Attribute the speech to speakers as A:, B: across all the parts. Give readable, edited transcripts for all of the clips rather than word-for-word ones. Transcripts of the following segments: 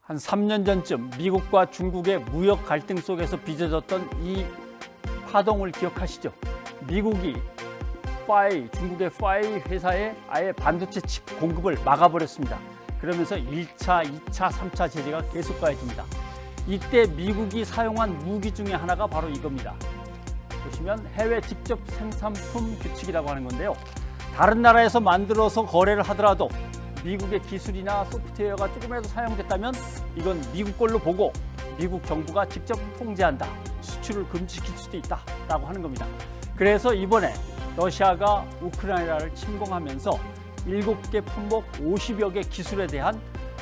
A: 한 3년 전쯤 미국과 중국의 무역 갈등 속에서 빚어졌던 이 파동을 기억하시죠? 미국이 중국의 파이 회사에 아예 반도체 칩 공급을 막아버렸습니다. 그러면서 1차, 2차, 3차 제재가 계속 가해집니다. 이때 미국이 사용한 무기 중에 하나가 바로 이겁니다. 보시면 해외 직접 생산품 규칙이라고 하는 건데요. 다른 나라에서 만들어서 거래를 하더라도 미국의 기술이나 소프트웨어가 조금이라도 사용됐다면 이건 미국 걸로 보고 미국 정부가 직접 통제한다. 수출을 금지시킬 수도 있다라고 하는 겁니다. 그래서 이번에 러시아가 우크라이나를 침공하면서 7개 품목 50여 개 기술에 대한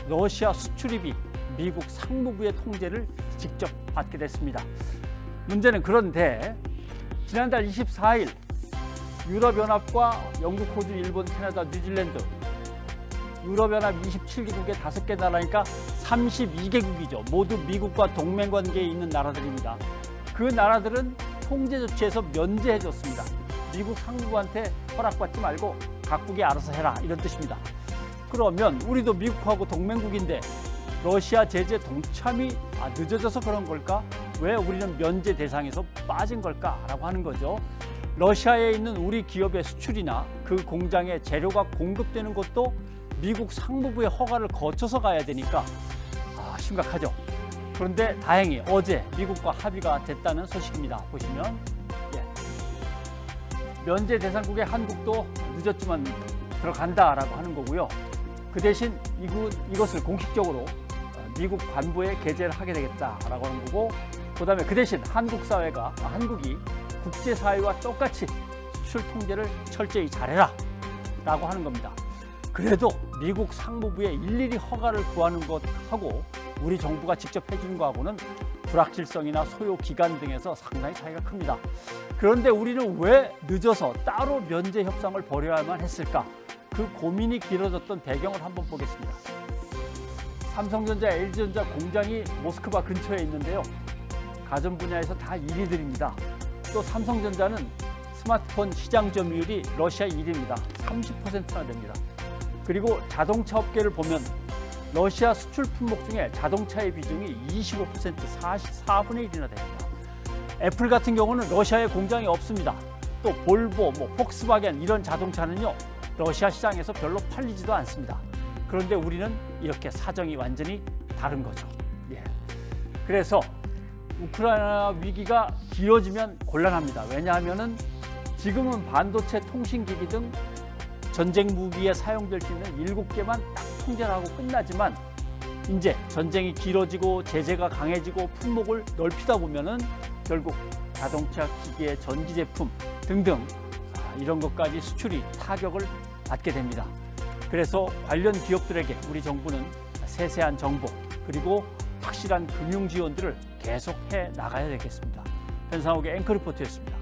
A: 러시아 수출입이 미국 상무부의 통제를 직접 받게 됐습니다. 문제는 그런데 지난달 24일 유럽연합과 영국, 호주, 일본, 캐나다, 뉴질랜드 유럽연합 27개국의 5개 나라니까 32개국이죠. 모두 미국과 동맹관계에 있는 나라들입니다. 그 나라들은 통제 조치에서 면제해줬습니다. 미국 상무부한테 허락받지 말고 각국이 알아서 해라 이런 뜻입니다. 그러면 우리도 미국하고 동맹국인데 러시아 제재 동참이 늦어져서 그런 걸까? 왜 우리는 면제 대상에서 빠진 걸까라고 하는 거죠. 러시아에 있는 우리 기업의 수출이나 그 공장에 재료가 공급되는 것도 미국 상무부의 허가를 거쳐서 가야 되니까 심각하죠. 그런데 다행히 어제 미국과 합의가 됐다는 소식입니다. 보시면 면제 대상국의 한국도 늦었지만 들어간다라고 하는 거고요. 그 대신 이것을 공식적으로 미국 관부에 게재를 하게 되겠다라고 하는 거고, 그다음에 그 대신 한국이 국제사회와 똑같이 수출 통제를 철저히 잘해라 라고 하는 겁니다. 그래도 미국 상무부에 일일이 허가를 구하는 것하고 우리 정부가 직접 해주는 거하고는 불확실성이나 소요 기간 등에서 상당히 차이가 큽니다. 그런데 우리는 왜 늦어서 따로 면제 협상을 벌여야만 했을까? 그 고민이 길어졌던 배경을 한번 보겠습니다. 삼성전자, LG전자 공장이 모스크바 근처에 있는데요. 가전 분야에서 다 1위들입니다. 또 삼성전자는 스마트폰 시장 점유율이 러시아 1위입니다. 30%나 됩니다. 그리고 자동차 업계를 보면 러시아 수출 품목 중에 자동차의 비중이 25%, 4분의 1이나 됩니다. 애플 같은 경우는 러시아에 공장이 없습니다. 또 볼보, 폭스바겐 이런 자동차는요, 러시아 시장에서 별로 팔리지도 않습니다. 그런데 우리는 이렇게 사정이 완전히 다른 거죠. 그래서 우크라이나 위기가 길어지면 곤란합니다. 왜냐하면은 지금은 반도체, 통신기기 등 전쟁 무기에 사용될 수 있는 7개만 딱 통제를 하고 끝나지만 이제 전쟁이 길어지고 제재가 강해지고 품목을 넓히다 보면은 결국 자동차, 기계, 전기 제품 등등 이런 것까지 수출이 타격을 받게 됩니다. 그래서 관련 기업들에게 우리 정부는 세세한 정보 그리고 확실한 금융 지원들을 계속해 나가야 되겠습니다. 변상욱의 앵커 리포트였습니다.